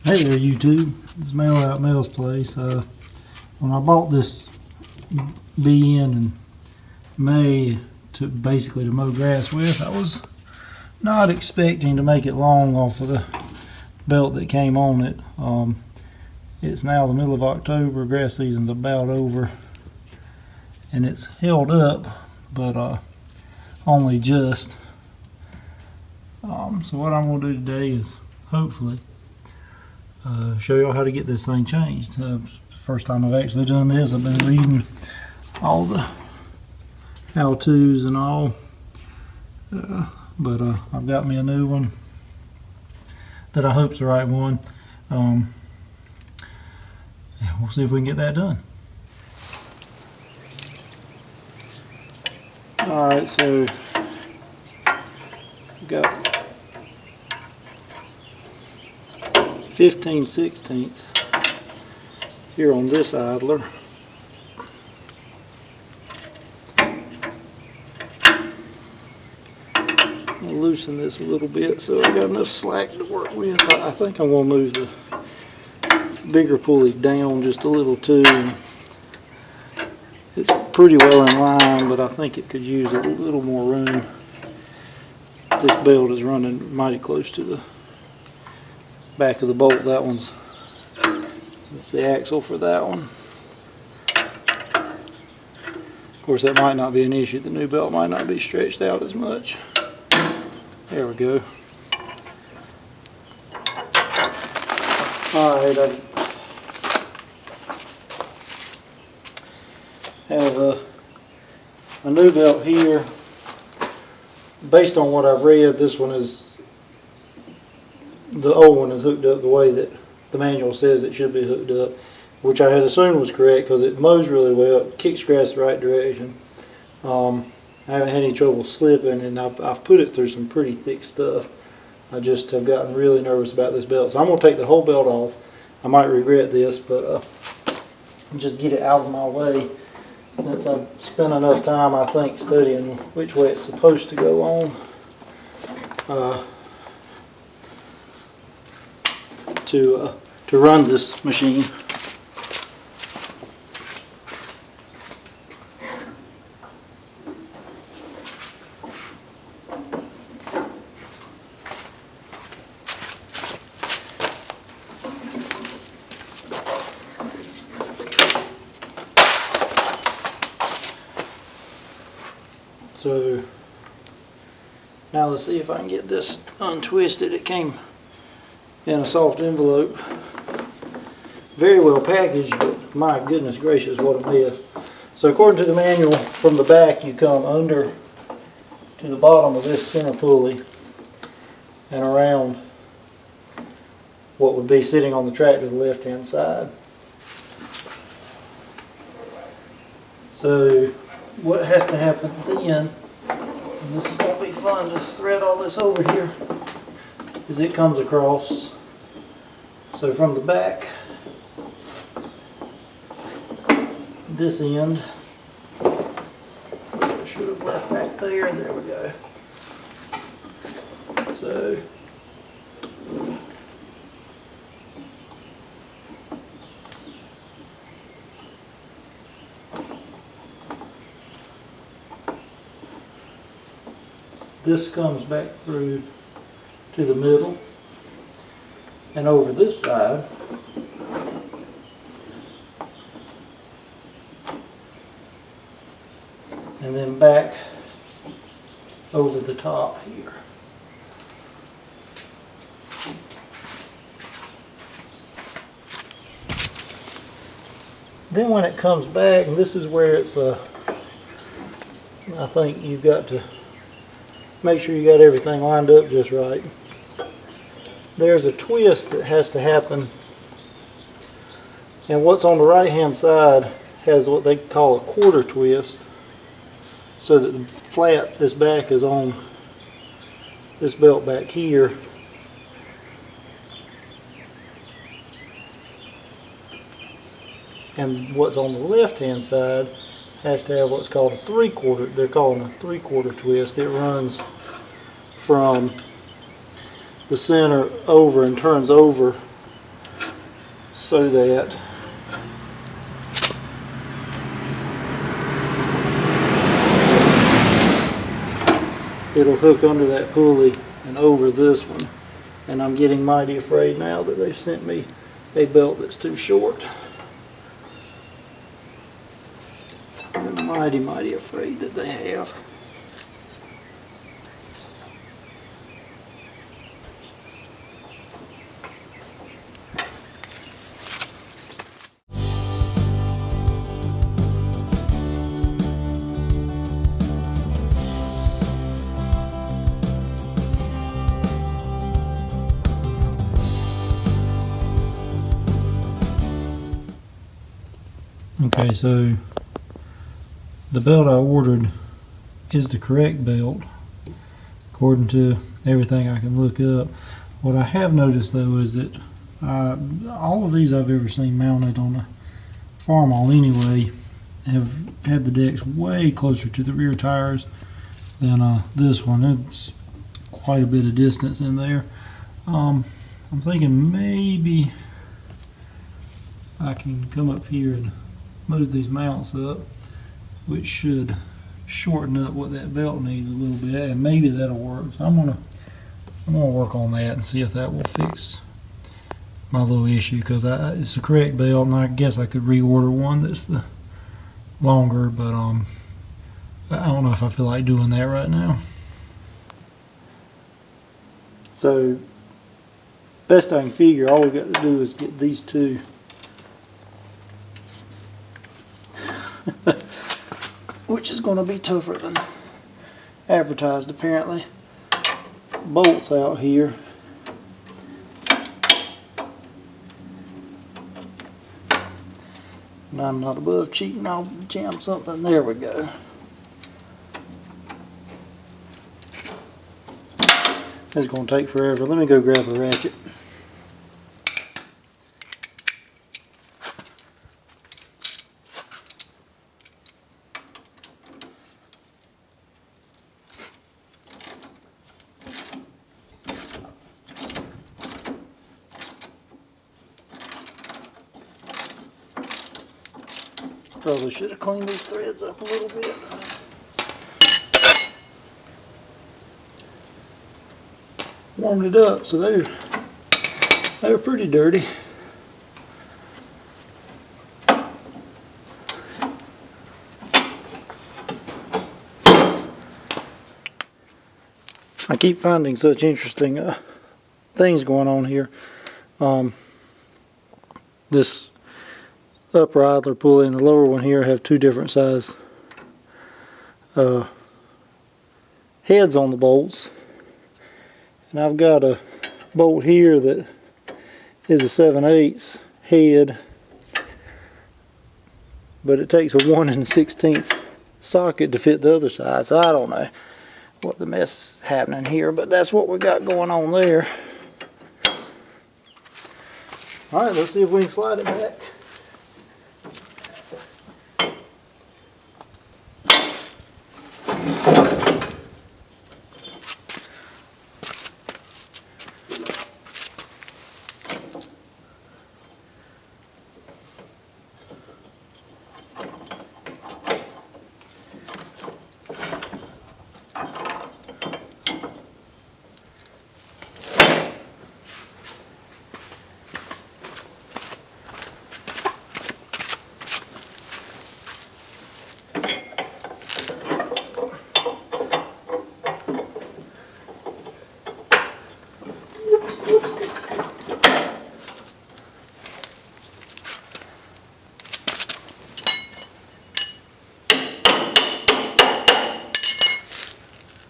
Hey there, YouTube. It's Mail Out Mel's place. When I bought this BN in May to mow grass with, I was not expecting to make it long off of the belt that came on it. It's now the middle of October. Grass season's about over, and it's held up, but only just. So what I'm going to do today is hopefully show y'all how to get this thing changed. First time I've actually done this. I've been reading all the how-tos and all, but I've got me a new one that I hope's the right one. We'll see if we can get that done. Alright, so we've got 15/16 here on this idler. I'll loosen this a little bit so I got enough slack to work with. I think I'm going to move the bigger pulley down just a little too. It's pretty well in line, but I think it could use a little more room. This belt is running mighty close to the back of the bolt. That's the axle for that one. Of course, that might not be an issue. The new belt might not be stretched out as much. There we go. Alright, I have a new belt here. Based on what I've read, the old one is hooked up the way that the manual says it should be hooked up, which I had assumed was correct because it mows really well. It kicks grass the right direction. I haven't had any trouble slipping, and I've put it through some pretty thick stuff. I just have gotten really nervous about this belt. So I'm going to take the whole belt off. I might regret this, but just get it out of my way. Since I've spent enough time, I think, studying which way it's supposed to go on. To run this machine. So now let's see if I can get this untwisted. It came in a soft envelope, very well packaged, but my goodness gracious, what a mess. So according to the manual, from the back you come under to the bottom of this center pulley and around what would be sitting on the tractor to the left hand side. So what has to happen then, and this is going to be fun to thread all this over here, is it comes across. So from the back, this end, I should have left back there. There we go. So this comes back through to the middle and over this side, and then back over the top here. Then when it comes back, and this is where it's I think you've got to make sure you got everything lined up just right. There's a twist that has to happen, and what's on the right hand side has what they call a quarter twist, so that the flat, this back, is on this belt back here, and what's on the left hand side has to have what's called a 3/4. They're calling a 3/4 twist. It runs from the center over and turns over so that it'll hook under that pulley and over this one. And I'm getting mighty afraid now that they've sent me a belt that's too short. I'm mighty afraid that they have. Okay, so the belt I ordered is the correct belt according to everything I can look up. What I have noticed though is that all of these I've ever seen mounted on a Farmall anyway have had the decks way closer to the rear tires than this one. It's quite a bit of distance in there. I'm thinking maybe I can come up here and move these mounts up, which should shorten up what that belt needs a little bit, and maybe that'll work. So I'm gonna work on that and see if that will fix my little issue, because it's the correct belt, and I guess I could reorder one that's the longer, but I don't know if I feel like doing that right now. So best I can figure, all we've got to do is get these two which is going to be tougher than advertised apparently. Bolts out here. And I'm not above cheating, I'll jam something. There we go. It's going to take forever. Let me go grab a ratchet. Probably should have cleaned these threads up a little bit. Warmed it up, so they're pretty dirty. I keep finding such interesting things going on here. This upper idler pulley and the lower one here have two different size heads on the bolts, and I've got a bolt here that is a 7/8 head, but it takes a 1 1/16 socket to fit the other side, so I don't know what the mess is happening here, but that's what we got going on there. Alright, let's see if we can slide it back.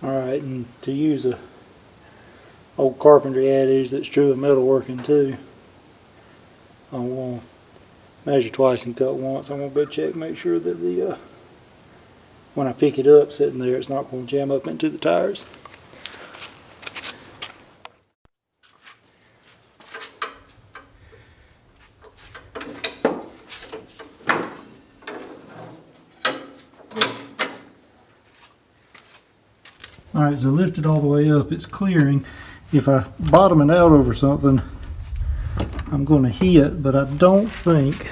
Alright, and to use a old carpentry adage that's true of metalworking too, I'm going to measure twice and cut once. I'm going to go check, make sure that the when I pick it up sitting there, it's not going to jam up into the tires. Alright, so lift it all the way up, it's clearing. If I bottom it out over something, I'm going to hit, but I don't think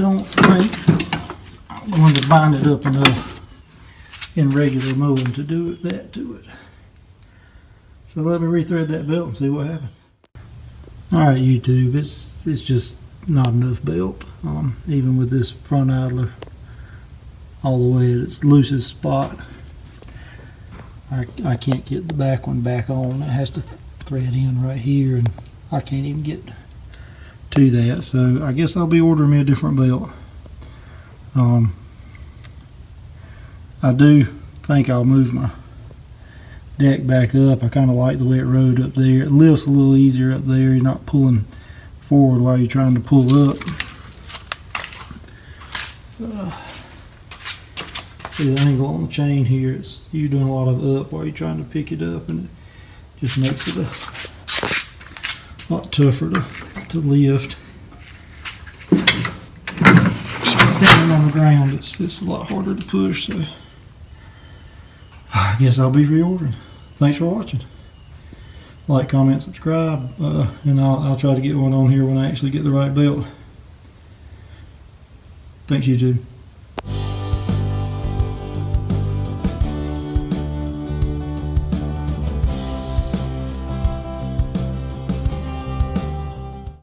I'm going to bind it up enough in regular mowing to do that to it. So let me rethread that belt and see what happens. Alright YouTube, it's just not enough belt. Even with this front idler all the way at its loosest spot, I can't get the back one back on. It has to thread in right here, and I can't even get to that. So I guess I'll be ordering me a different belt. I do think I'll move my deck back up. I kind of like the way it rode up there. It lifts a little easier up there. You're not pulling forward while you're trying to pull up. See the angle on the chain here, you're doing a lot of up while you're trying to pick it up, and it just makes it a lot tougher to lift. Even standing on the ground, it's a lot harder to push, so I guess I'll be reordering. Thanks for watching. Like, comment, subscribe, and I'll try to get one on here when I actually get the right belt. Thanks YouTube.